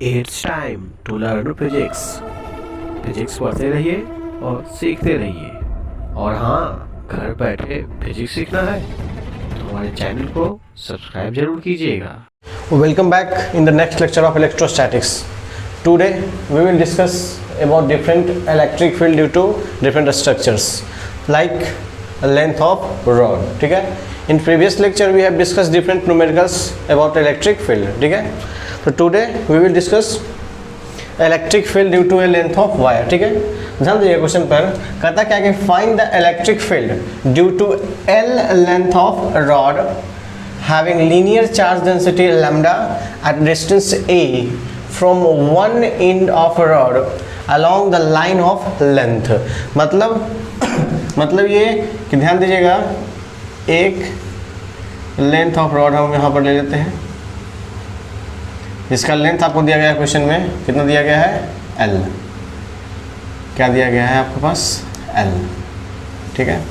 It's time to learn physics. Physics पढ़ते रहिए और सीखते रहिए। और हाँ, घर बैठे फिजिक्स सीखना है तो हमारे चैनल को सब्सक्राइब जरूर कीजिएगा। Welcome back in the next lecture of electrostatics. Today we will discuss about different electric field due to different structures like length of rod. ठीक है? In previous lecture we have discussed different numericals about electric field. ठीक है? तो today we will discuss electric field due to a length of wire. ठीक है, ध्यान दीजिए question पर कहता क्या कि find the electric field due to L length of rod having linear charge density lambda at distance A from one end of rod along the line of length. मतलब ये कि ध्यान दीजिएगा, एक लेंथ ऑफ रॉड हम यहाँ पर ले लेते हैं जिसका लेंथ आपको दिया गया है क्वेश्चन में, कितना दिया गया है, L। क्या दिया गया है आपके पास, L। ठीक है,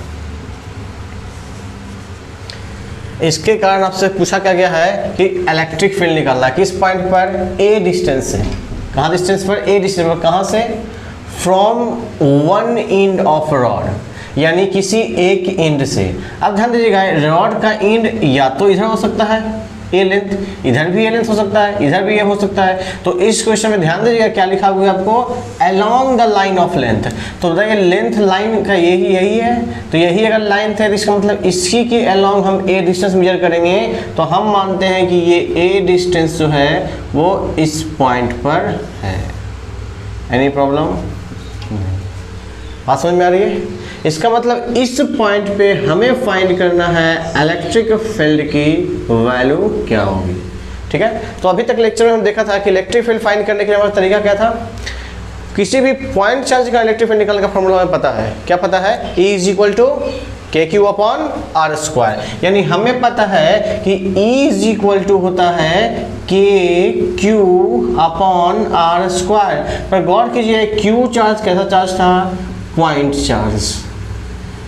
इसके कारण आपसे पूछा क्या गया है कि इलेक्ट्रिक फील्ड निकालना किस पॉइंट पर, A डिस्टेंस से। कहाँ डिस्टेंस पर, A डिस्टेंस पर। कहाँ से, from one end of rod, यानी किसी एक एंड से। अब ध्यान दीजिएगा, रॉड का एंड या तो इधर हो सकता है ए लेंथ, इधर भी ए लेंथ हो सकता है, इधर भी ये हो सकता है। तो इस क्वेश्चन में ध्यान दीजिएगा क्या लिखा हुआ है आपको, along the line of length. तो बताइए लेंथ लाइन का यही है, तो यही अगर लाइन है तो इसका मतलब इसी के अलोंग हम ए डिस्टेंस मेजर करेंगे। तो हम मानते हैं कि ये ए डिस्टेंस जो है वो इस पॉइंट पर है। Any problem? बात समझ में आ रही है? इसका मतलब इस पॉइंट पे हमें फाइंड करना है इलेक्ट्रिक फील्ड की वैल्यू क्या होगी। ठीक है, तो अभी तक लेक्चर में हम देखा था कि इलेक्ट्रिक फील्ड फाइंड करने के लिए हमारा तरीका क्या था। किसी भी पॉइंट चार्ज का इलेक्ट्रिक फील्ड निकालने का फॉर्मूला हमें पता है। क्या पता है, E = KQ/R²। यानी हमें पता है कि E होता है KQ/R²। पर गौर कीजिए, Q चार्ज कैसा चार्ज था, पॉइंट चार्ज।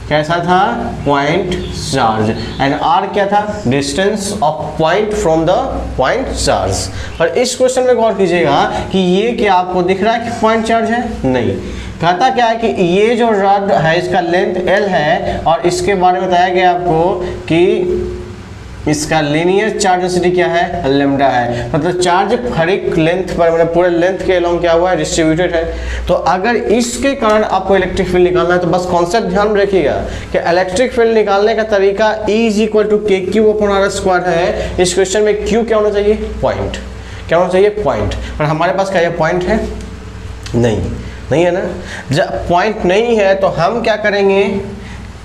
कैसा था, पॉइंट चार्ज। एंड R क्या था, distance of point from the point charge. पर इस क्वेश्चन में गौर कीजिएगा कि ये क्या आपको दिख रहा है कि पॉइंट चार्ज है, नहीं। कहता क्या है कि ये जो रॉड है इसका लेंथ L है और इसके बारे में बताया गया आपको कि इसका लीनियर चार्ज डेंसिटी क्या है, लैम्डा है। मतलब चार्ज हर एक लेंथ पर, मतलब पूरे लेंथ के अलोंग क्या हुआ है, डिस्ट्रीब्यूटेड है। तो अगर इसके कारण आपको इलेक्ट्रिक फील्ड निकालना है तो बस कॉन्सेप्ट ध्यान में रखिएगा कि इलेक्ट्रिक फील्ड निकालने का तरीका E = KQ/R² है। इस क्वेश्चन में Q क्या होना चाहिए, पॉइंट। क्या होना चाहिए, पॉइंट। पर हमारे पास क्या पॉइंट है, नहीं है ना। जब पॉइंट नहीं है तो हम क्या करेंगे,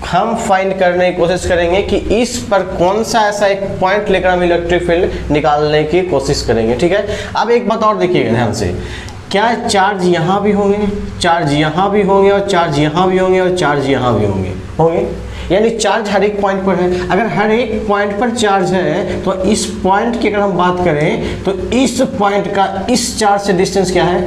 हम फाइंड करने की कोशिश करेंगे कि इस पर कौन सा ऐसा एक पॉइंट लेकर हम इलेक्ट्रिक फील्ड निकालने की कोशिश करेंगे। ठीक है, अब एक बात और देखिएगा ध्यान से, क्या चार्ज यहाँ भी होंगे, चार्ज यहाँ भी होंगे और चार्ज यहाँ भी होंगे और चार्ज यहाँ भी होंगे। यानी चार्ज हर एक पॉइंट पर है। अगर हर एक पॉइंट पर चार्ज है तो इस पॉइंट की अगर हम बात करें तो इस पॉइंट का इस चार्ज से डिस्टेंस क्या है,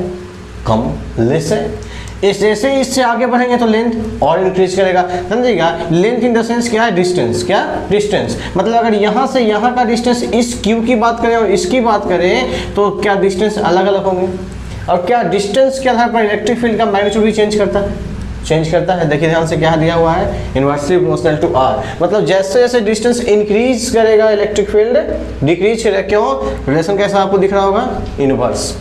कम, लेस है। इस जैसे इससे आगे बढ़ेंगे तो लेंथ और इंक्रीज करेगा। समझिएगा, लेंथ इन द सेंस क्या है, डिस्टेंस। क्या डिस्टेंस, मतलब अगर यहाँ से यहाँ का डिस्टेंस इस Q की बात करें और इसकी बात करें तो क्या डिस्टेंस अलग अलग होंगे। और क्या डिस्टेंस के आधार पर इलेक्ट्रिक फील्ड का मैग्नीट्यूड भी चेंज करता है। देखिए ध्यान से क्या दिया हुआ है, इनवर्सली प्रोपोर्शनल टू R। मतलब जैसे जैसे डिस्टेंस इंक्रीज करेगा इलेक्ट्रिक फील्ड डिक्रीज करेगा। क्यों, रिलेशन कैसा आपको दिख रहा होगा, इनवर्स।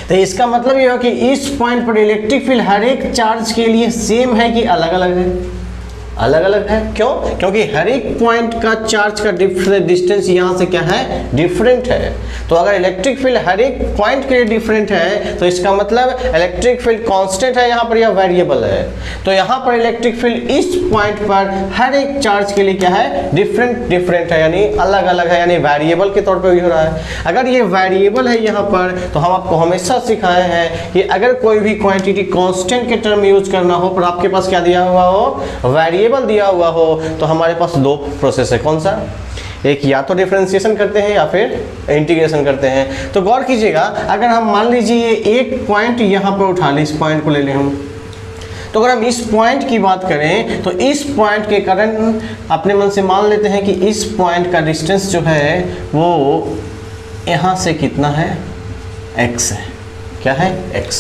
तो इसका मतलब ये हो कि इस पॉइंट पर इलेक्ट्रिक फील्ड हर एक चार्ज के लिए सेम है कि अलग अलग है, अलग अलग है। क्यों, क्योंकि हर एक पॉइंट का चार्ज का डिस्टेंस यहाँ से क्या है, डिफरेंट है। तो अगर इलेक्ट्रिक फील्ड हर एक पॉइंट के लिए डिफरेंट है तो इसका मतलब इलेक्ट्रिक फील्ड कांस्टेंट है यहाँ पर या वेरिएबल है। तो यहाँ पर इलेक्ट्रिक फील्ड इस पॉइंट पर हर एक चार्ज के लिए क्या है, डिफरेंट है, यानी अलग अलग है, यानी वेरिएबल के तौर पर भी हो रहा है। अगर ये वेरिएबल है यहाँ पर तो हम आपको हमेशा सिखाए हैं कि अगर कोई भी क्वांटिटी कांस्टेंट के टर्म यूज करना हो पर आपके पास क्या दिया हुआ हो, वेरिएबल दिया हुआ हो, तो हमारे पास दो प्रोसेस है। कौन सा, एक या तो डिफरेंशिएशन करते हैं या फिर इंटीग्रेशन करते हैं। तो गौर कीजिएगा, अगर हम मान लीजिए एक पॉइंट यहाँ पर उठा लें, इस पॉइंट को ले लें हम, तो अगर हम इस पॉइंट की बात करें तो इस पॉइंट के कारण अपने मन से मान लेते हैं कि इस पॉइंट का डिस्टेंस जो है वो यहाँ से कितना है, x है। क्या है? x।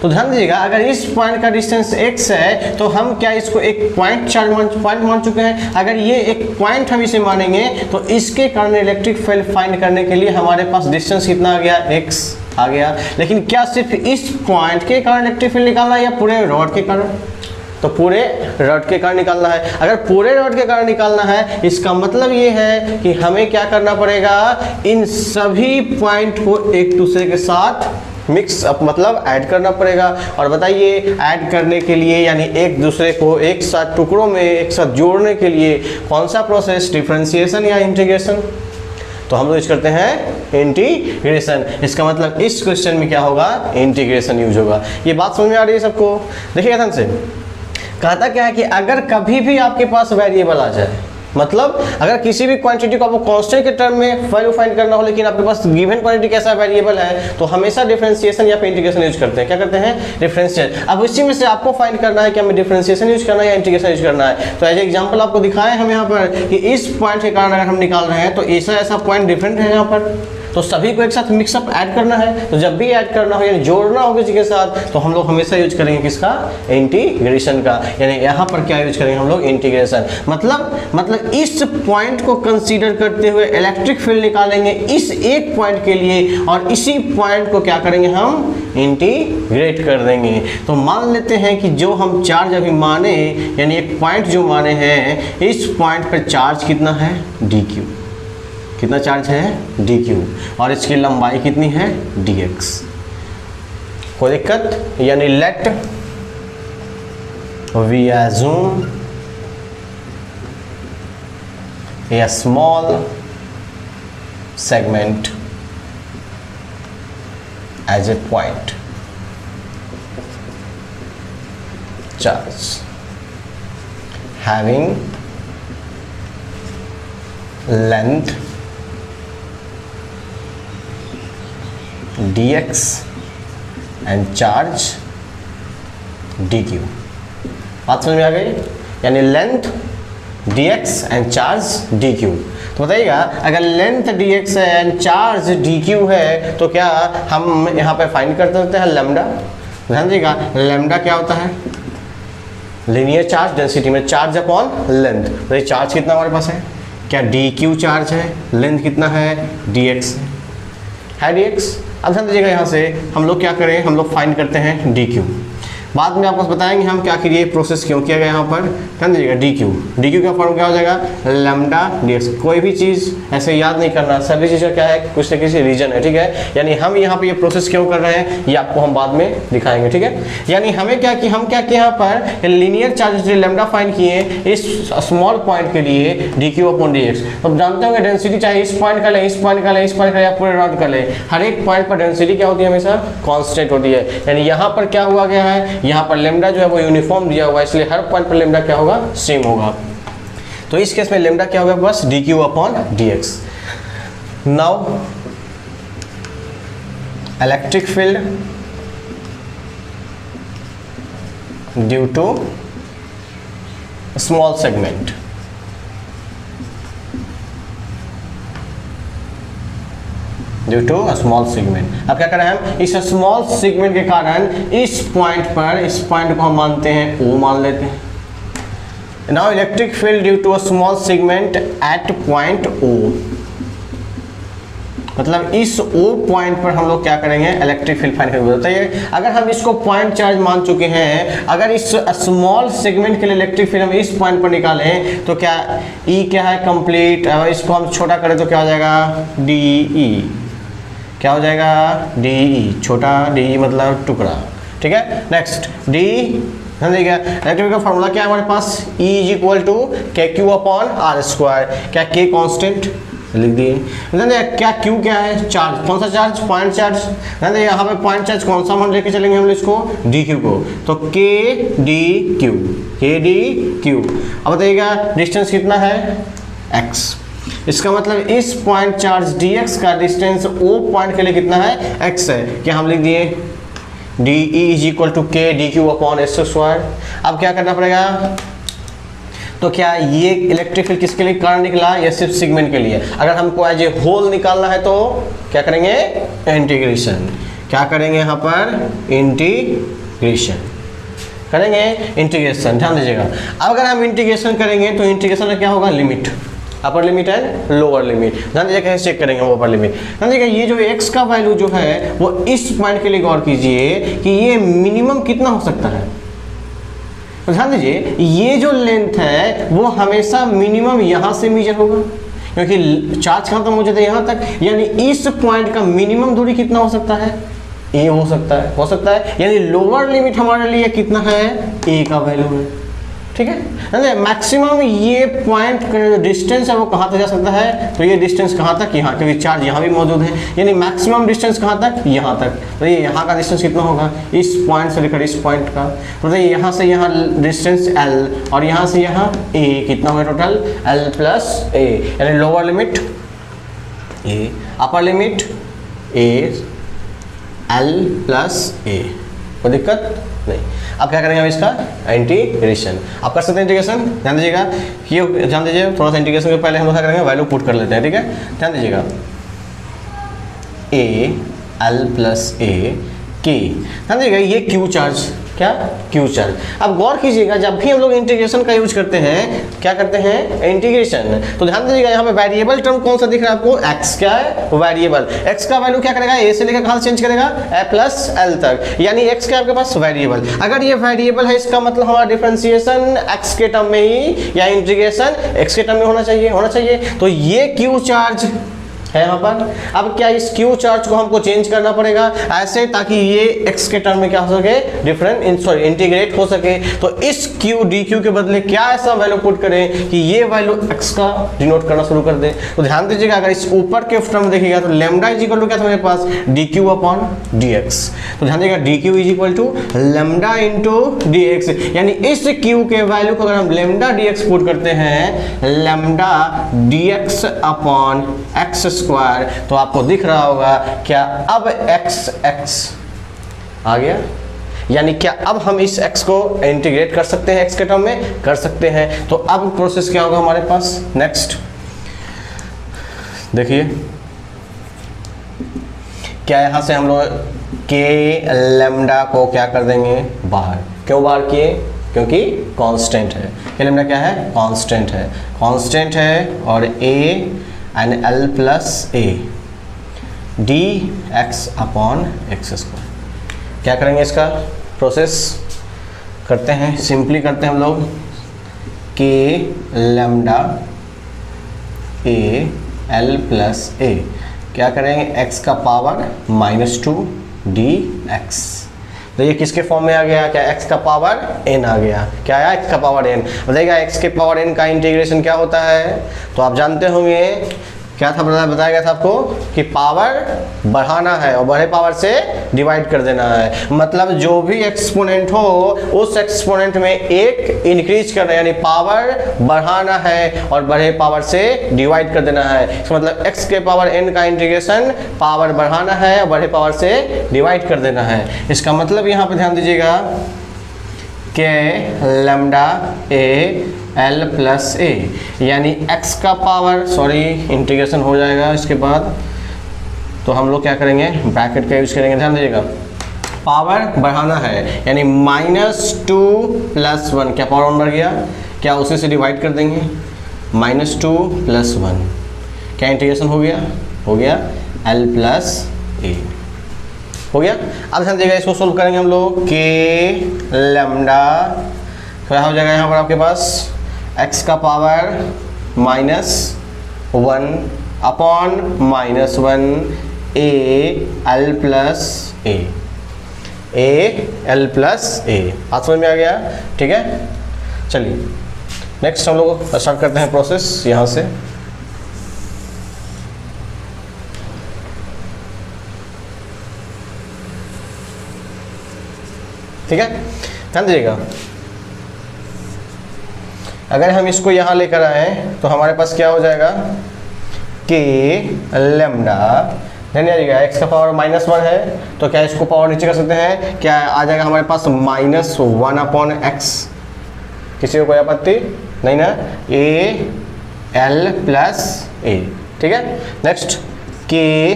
तो ध्यान दीजिएगा, अगर इस पॉइंट का डिस्टेंस x है तो हम क्या इसको एक पॉइंट चार्ज पॉइंट मान चुके हैं। अगर ये एक पॉइंट हम इसे मानेंगे तो इसके कारण इलेक्ट्रिक फील्ड फाइंड करने के लिए हमारे पास डिस्टेंस कितना आ गया? x आ गया। लेकिन क्या सिर्फ इस पॉइंट के कारण इलेक्ट्रिक फील्ड निकालना है या पूरे रॉड के कारण? तो पूरे रॉड के कारण निकालना है। अगर पूरे रॉड के कारण निकालना है, इसका मतलब ये है कि हमें क्या करना पड़ेगा, इन सभी पॉइंट को एक दूसरे के साथ मिक्स अप मतलब ऐड करना पड़ेगा। और बताइए, ऐड करने के लिए यानी एक दूसरे को एक साथ टुकड़ों में एक साथ जोड़ने के लिए कौन सा प्रोसेस, डिफरेंशिएशन या इंटीग्रेशन? तो हम लोग यूज करते हैं इंटीग्रेशन। इसका मतलब इस क्वेश्चन में क्या होगा? इंटीग्रेशन यूज होगा। ये बात समझ में आ रही है सबको? देखिए ध्यान से, कहता क्या है कि अगर कभी भी आपके पास वेरिएबल आ जाए, मतलब अगर किसी भी क्वांटिटी को आपको कांस्टेंट के टर्म में वैल्यू फाइंड करना हो, लेकिन आपके पास गिवन क्वांटिटी कैसा वेरिएबल है, तो हमेशा डिफरेंशिएशन या इंटीग्रेशन यूज करते हैं। क्या करते हैं? डिफरेंशिएशन। अब इसी में से आपको फाइंड करना है कि हमें डिफरेंशिएशन यूज करना है या इंटीग्रेशन यूज करना है। तो एज एग्जांपल आपको दिखाएं हम यहाँ पर कि इस पॉइंट के कारण अगर हम निकाल रहे हैं तो ऐसा ऐसा पॉइंट डिफरेंट है यहाँ पर, तो सभी को एक साथ मिक्सअप ऐड करना है। तो जब भी ऐड करना हो यानी जोड़ना हो किसी के साथ, तो हम लोग हमेशा यूज करेंगे किसका? इंटीग्रेशन का। यानी यहाँ पर क्या यूज करेंगे हम लोग? इंटीग्रेशन। मतलब इस पॉइंट को कंसीडर करते हुए इलेक्ट्रिक फील्ड निकालेंगे इस एक पॉइंट के लिए, और इसी पॉइंट को क्या करेंगे हम? इंटीग्रेट कर देंगे। तो मान लेते हैं कि जो हम चार्ज अभी माने, यानी एक पॉइंट जो माने हैं, इस पॉइंट पर चार्ज कितना है? dq। कितना चार्ज है? dq। और इसकी लंबाई कितनी है? dx। कोई दिक्कत? यानी let we assume a small segment as a point charge having length dx and charge dq। बात समझ में आ गई? यानी length dx and charge dq। तो बताइएगा, अगर लेंथ dx है एंड चार्ज dq है तो क्या हम यहाँ पे फाइंड कर सकते हैं लैम्डा? ध्यान दीजिएगा, लैम्डा क्या होता है? लीनियर चार्ज डेंसिटी में चार्ज अपॉन लेंथ। तो ये चार्ज कितना हमारे पास है? क्या dq चार्ज है? लेंथ कितना है? dx है dx। अब ध्यान दीजिएगा, यहाँ से हम लोग क्या करें? हम लोग फाइंड करते हैं dq। बाद में आपको बताएंगे हम क्या करिए, प्रोसेस क्यों किया गया यहाँ पर। ध्यान दीजिएगा, dq का फॉर्म क्या हो जाएगा? Lambda dx। कोई भी चीज़ ऐसे याद नहीं करना, सभी चीज़ का क्या है? कुछ न किसी रीजन है, ठीक है। यानी हम यहाँ पे ये प्रोसेस क्यों कर रहे हैं ये आपको हम बाद में दिखाएंगे, ठीक है। यानी हमें क्या कि हम क्या किए यहाँ पर लीनियर चार्ज लैम्डा फाइंड किए इस स्मॉल पॉइंट के लिए dq अपॉन dx। तो जानते होंगे डेंसिटी चाहे इस पॉइंट का ले, इस पॉइंट का ले, इस पॉइंट का या पूरे राउंड का ले, हर एक पॉइंट पर डेंसिटी क्या होती है? हमेशा कांस्टेंट होती है। यानी यहाँ पर क्या हुआ गया है? यहाँ पर लेम्डा जो है वो यूनिफॉर्म दिया हुआ है, इसलिए हर पॉइंट पर लेम्डा क्या होगा? सेम होगा। तो इस केस में लेम्डा क्या होगा? बस dq upon dx। Now electric field due to small segment, due to small segment. अब क्या कर रहे हैं हम? इस स्मॉल सेगमेंट के कारण इस पॉइंट पर, इस पॉइंट को हम मानते हैं O मान लेते हैं। Now electric field due to a small segment at point O। मतलब इस O पॉइंट पर हम लोग क्या करेंगे? इलेक्ट्रिक फील्ड फाइंड करेंगे। बताइए, अगर हम इसको पॉइंट चार्ज मान चुके हैं, अगर इस स्मॉल सेगमेंट के लिए इलेक्ट्रिक फील्ड हम इस पॉइंट पर निकालें तो क्या E क्या है? कंप्लीट। अगर इसको हम छोटा करें तो क्या हो जाएगा? DE। क्या हो जाएगा? DE। छोटा DE मतलब टुकड़ा, ठीक है। Next D। देखिए इलेक्ट्रिक का फॉर्मूला क्या है हमारे पास? E is equal to KQ upon R square. क्या K कांस्टेंट लिख दिए। क्या Q क्या है? चार्ज। कौन सा चार्ज? Point charge. यहाँ पे पॉइंट चार्ज कौन सा मान लेके चलेंगे हम इसको? dq को। तो KDQ। अब बताइएगा डिस्टेंस कितना है? x। इसका मतलब इस पॉइंट चार्ज dx का डिस्टेंस O पॉइंट के लिए कितना है? x है। क्या हम लिख दिए? DE is equal to K DQ upon S square. अब क्या करना पड़ेगा? तो क्या ये इलेक्ट्रिक फील्ड किसके लिए कारण निकला, ये सिर्फ सेगमेंट के लिए। अगर हमको एज ए होल निकालना है तो क्या करेंगे, इंटीग्रेशन। क्या करेंगे यहाँ पर, इंटीग्रेशन करेंगे, इंटीग्रेशन। ध्यान दीजिएगा, अब अगर हम इंटीग्रेशन करेंगे तो इंटीग्रेशन में क्या होगा, limit, upper limit and lower limit. ध्यान दीजिए कैसे चेक करेंगे वो अपर लिमिट। ध्यान दीजिएगा ये जो x का वैल्यू जो है वो इस पॉइंट के लिए गौर कीजिए कि ये मिनिमम कितना हो सकता है। तो ध्यान दीजिए ये जो लेंथ है वो हमेशा मिनिमम यहाँ से मेजर होगा, क्योंकि चार्ज कहाँ तक मौजूद है, यहाँ तक। यानी इस पॉइंट का मिनिमम दूरी कितना हो सकता है, ए हो सकता है। यानी लोअर लिमिट हमारे लिए कितना है, ए का वैल्यू है। ठीक है, मैक्सिमम ये पॉइंट का जो डिस्टेंस है वो कहाँ तक जा सकता है, तो ये डिस्टेंस कहाँ तक, यहाँ, क्योंकि चार्ज यहाँ भी मौजूद है। यानी मैक्सिमम डिस्टेंस कहाँ तक, यहाँ तक। तो ये यहाँ का डिस्टेंस कितना होगा, इस पॉइंट से लेकर इस पॉइंट का, तो ये यहाँ से यहाँ डिस्टेंस l और यहाँ से यहाँ a, कितना होगा टोटल, l प्लस a। यानी lower limit a, upper limit a, l plus a। कोई दिक्कत नहीं। अब क्या करेंगे हम इसका इंटीग्रेशन। आप कर सकते हैं इंटीग्रेशन। ध्यान दीजिएगा, ये ध्यान दीजिए थोड़ा सा इंटीग्रेशन के पहले हम लोग क्या करेंगे, वैल्यू पुट कर लेते हैं। ठीक है, ध्यान दीजिएगा, ए एल प्लस ए के। ध्यान दीजिएगा ये क्यू चार्ज, क्या, क्यू चार्ज। अब गौर कीजिएगा जब भी हम लोग इंटीग्रेशन का यूज करते हैं, क्या करते हैं, इंटीग्रेशन, तो ध्यान दीजिएगा यहाँ पे वेरिएबल टर्म कौन सा दिख रहा है आपको, x। क्या है, वेरिएबल। x का वैल्यू क्या करेगा, a से लेकर कहाँ से चेंज करेगा, a प्लस l तक। यानी x क्या आपके पास, वेरिएबल। अगर ये वेरिएबल है इसका मतलब हमारा डिफरेंशिएशन x के टर्म में ही या इंटीग्रेशन x के टर्म में होना चाहिए। तो ये क्यू चार्ज है यहाँ पर। अब क्या इस क्यू चार्ज को हमको चेंज करना पड़ेगा ऐसे, ताकि ये x के टर्म में क्या हो सके, इंटीग्रेट हो सके। तो इस क्यू डी क्यू के बदले क्या ऐसा वैल्यू पुट करें कि ये वैल्यू x का डिनोट करना शुरू कर दे। तो ध्यान दीजिएगा अगर इस ऊपर के टर्म देखिएगा तो लैम्डा इज इक्वल टू क्या था मेरे पास, d q upon d x. तो ध्यान दीजिएगा d q is equal to lambda into d x. यानी इस क्यू के वैल्यू को अगर हम लैम्डा डी एक्स पुट करते हैं, lambda D x upon x square, तो आपको दिख रहा होगा क्या, अब x आ गया। यानी क्या अब हम इस x को इंटीग्रेट कर सकते हैं, x के टर्म में कर सकते हैं। तो अब प्रोसेस क्या होगा हमारे पास, नेक्स्ट देखिए, क्या यहाँ से हम लोग के लैम्डा को क्या कर देंगे, बाहर। क्यों बाहर किए, क्योंकि कांस्टेंट है। के लैम्डा क्या है, कांस्टेंट है और a and l plus A D x upon x square. क्या करेंगे इसका प्रोसेस करते हैं, सिंपली करते हैं हम लोग, के लैम्डा ए एल प्लस ए, क्या करेंगे x का पावर -2 डी एक्स। तो ये किसके फॉर्म में आ गया, क्या x का पावर n आ गया। क्या आया, x का पावर n। बताइएगा x के पावर n का इंटीग्रेशन क्या होता है, तो आप जानते होंगे क्या था, बताया गया था आपको कि पावर बढ़ाना है और बड़े पावर से डिवाइड कर देना है। मतलब जो भी एक्सपोनेंट हो उस एक्सपोनेंट में एक इंक्रीज करना है, यानी पावर बढ़ाना है और बड़े पावर से डिवाइड कर देना है। इसका मतलब x के पावर n का इंटीग्रेशन पावर बढ़ाना है और बड़े पावर से डिवाइड कर देना है। इसका मतलब यहाँ पे ध्यान दीजिएगा के लैम्डा ए एल प्लस ए, यानी x का पावर, इंटीग्रेशन हो जाएगा इसके बाद, तो हम लोग क्या करेंगे, ब्रैकेट का यूज करेंगे। ध्यान दीजिएगा पावर बढ़ाना है, यानी -2 + 1, क्या पावर 1 बढ़ गया, क्या उसी से डिवाइड कर देंगे, -2 + 1, क्या इंटीग्रेशन हो गया l प्लस ए हो गया। अब ध्यान दीजिएगा इसको सोल्व करेंगे हम लोग, के लैम्डा क्या हो जाएगा यहाँ पर आपके पास, x का power -1 upon -1 a L plus a. बात समझ में आ गया, ठीक है। चलिए नेक्स्ट हम लोग स्टार्ट करते हैं प्रोसेस यहाँ से। ठीक है, ध्यान दीजिएगा अगर हम इसको यहाँ लेकर आए तो हमारे पास क्या हो जाएगा, के लैम्डा, ध्यान दीजिएगा x का पावर -1 है, तो क्या इसको पावर नीचे कर सकते हैं, क्या आ जाएगा हमारे पास -1 अपॉन x। किसी को कोई आपत्ति नहीं ना, ए एल प्लस ए, ठीक है। नेक्स्ट के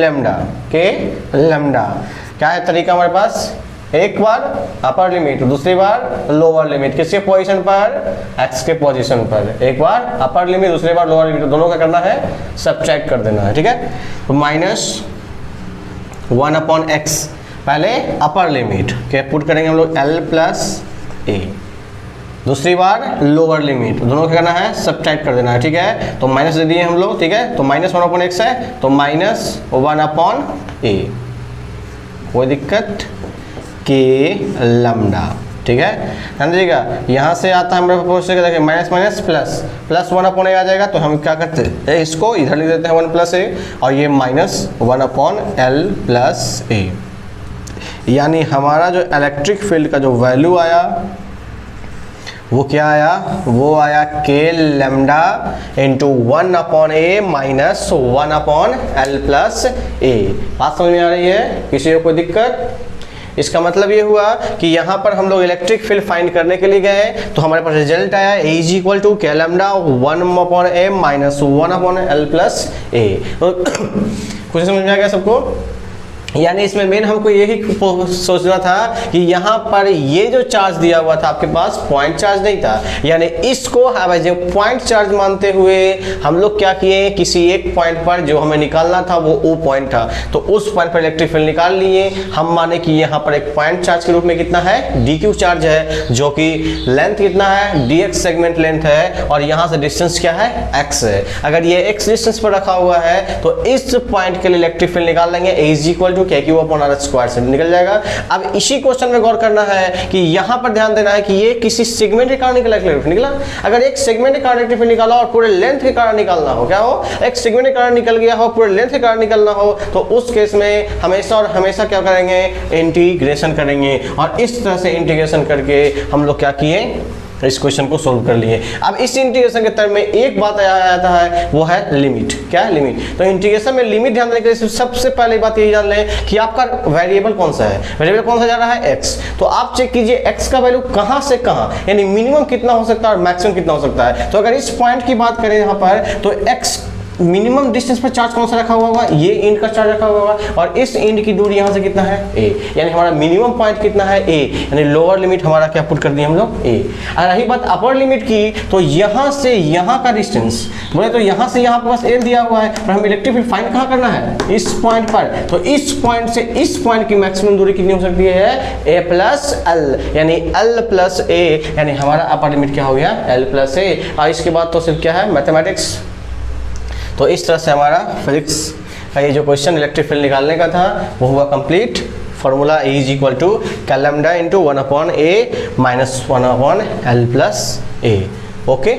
लेमडा, के लेमडा क्या है तरीका हमारे पास, एक बार अपर लिमिट, दूसरी बार लोअर लिमिट, किसके पोजीशन पर, एक्स के पोजीशन पर, एक बार अपर लिमिट, दूसरी बार लोअर लिमिट, दोनों का करना है सब्ट्रैक्ट कर देना है, ठीक है। तो -1/x पहले अपर लिमिट के पुट करेंगे हम लोग एल प्लस ए, दूसरी बार लोअर लिमिट, दोनों का करना है सब्ट्रैक्ट कर देना है, ठीक है। तो माइनस दे दिए हम लोग, ठीक है। तो -1/x है तो -1/a, कोई दिक्कत, के लैम्डा, ठीक है। ध्यान दीजिएगा यहाँ से आता है हमारे पास, देखिए minus minus plus, plus 1/a आ जाएगा, तो हम क्या करते हैं इसको इधर लिख देते हैं 1+a, और ये -1/L प्लस a, यानी हमारा जो इलेक्ट्रिक फील्ड का जो वैल्यू आया वो क्या आया, वो आया के lambda into 1/a minus 1/L plus a। बात समझ में आ रही है, किसी को कोई दिक्कत? इसका मतलब ये हुआ कि यहाँ पर हम लोग इलेक्ट्रिक फील्ड फाइंड करने के लिए गए तो हमारे पास रिजल्ट आया A is equal to k lambda 1/a minus 1/L plus a। कुछ समझ में आ गया सबको? यानी इसमें मेन हमको यही सोचना था कि यहाँ पर ये जो चार्ज दिया हुआ था आपके पास पॉइंट चार्ज नहीं था, यानी इसको पॉइंट चार्ज मानते हुए हम लोग क्या किए, किसी एक पॉइंट पर जो हमें निकालना था वो O पॉइंट था, तो उस पॉइंट पर इलेक्ट्रिक फील्ड निकाल लिए। हम माने कि यहाँ पर एक पॉइंट चार्ज के रूप में कितना है, dq चार्ज है, जो कि लेंथ कितना है, dx सेगमेंट लेंथ है, और यहाँ से डिस्टेंस क्या है, x है। अगर ये x डिस्टेंस पर रखा हुआ है तो इस पॉइंट के लिए इलेक्ट्रिक फील्ड निकाल लेंगे, A is equal to KQ/R² से निकल जाएगा। अब इसी क्वेश्चन में गौर करना है कि यहाँ पर ध्यान देना है कि ये किसी सेगमेंट के कारण निकला। अगर एक सेगमेंट के कारण इलेक्ट्रिक फील्ड निकाला और पूरे लेंथ के कारण निकालना हो, क्या हो, एक सेगमेंट के कारण निकल गया हो, पूरे लेंथ के कारण निकलना हो, तो उस केस में हमेशा और हमेशा क्या करेंगे, इंटीग्रेशन करेंगे। और इस तरह से इंटीग्रेशन करके हम लोग क्या किए, इस क्वेश्चन को सोल्व कर लिए। अब इस इंटीग्रेशन के टर्म में एक बात आता है, वो है लिमिट। क्या है, लिमिट। तो इंटीग्रेशन में लिमिट ध्यान देने के लिए सबसे पहले बात यही जान लें कि आपका वेरिएबल कौन सा है, वेरिएबल कौन सा जा रहा है, x। तो आप चेक कीजिए x का वैल्यू कहां से कहां, यानी मिनिमम कितना हो सकता है और मैक्सिमम कितना हो सकता है। तो अगर इस पॉइंट की बात करें यहाँ पर, तो x मिनिमम डिस्टेंस पर चार्ज कौन सा रखा हुआ होगा, ये इंड का चार्ज रखा हुआ होगा, और इस इंड की दूरी यहाँ से कितना है, a, यानी हमारा मिनिमम पॉइंट कितना है, a, यानी लोअर लिमिट हमारा क्या पुट कर दिए हम लोग, a। अगर रही बात अपर लिमिट की, तो यहाँ से यहाँ का डिस्टेंस बोले तो यहाँ से यहाँ पर बस l दिया हुआ है, पर हम इलेक्ट्रिक फील्ड फाइंड कहाँ करना है, इस पॉइंट पर। तो इस पॉइंट से इस पॉइंट की मैक्सिमम दूरी कितनी हो सकती है, a प्लस l, यानी l प्लस a, यानी हमारा अपर लिमिट क्या हो गया, l प्लस a। और इसके बाद तो सिर्फ क्या है, मैथमेटिक्स। तो इस तरह से हमारा फिजिक्स का ये जो क्वेश्चन इलेक्ट्रिक फील्ड निकालने का था वो हुआ complete. Formula E is equal to k lambda into 1/a minus 1/L plus a। Okay.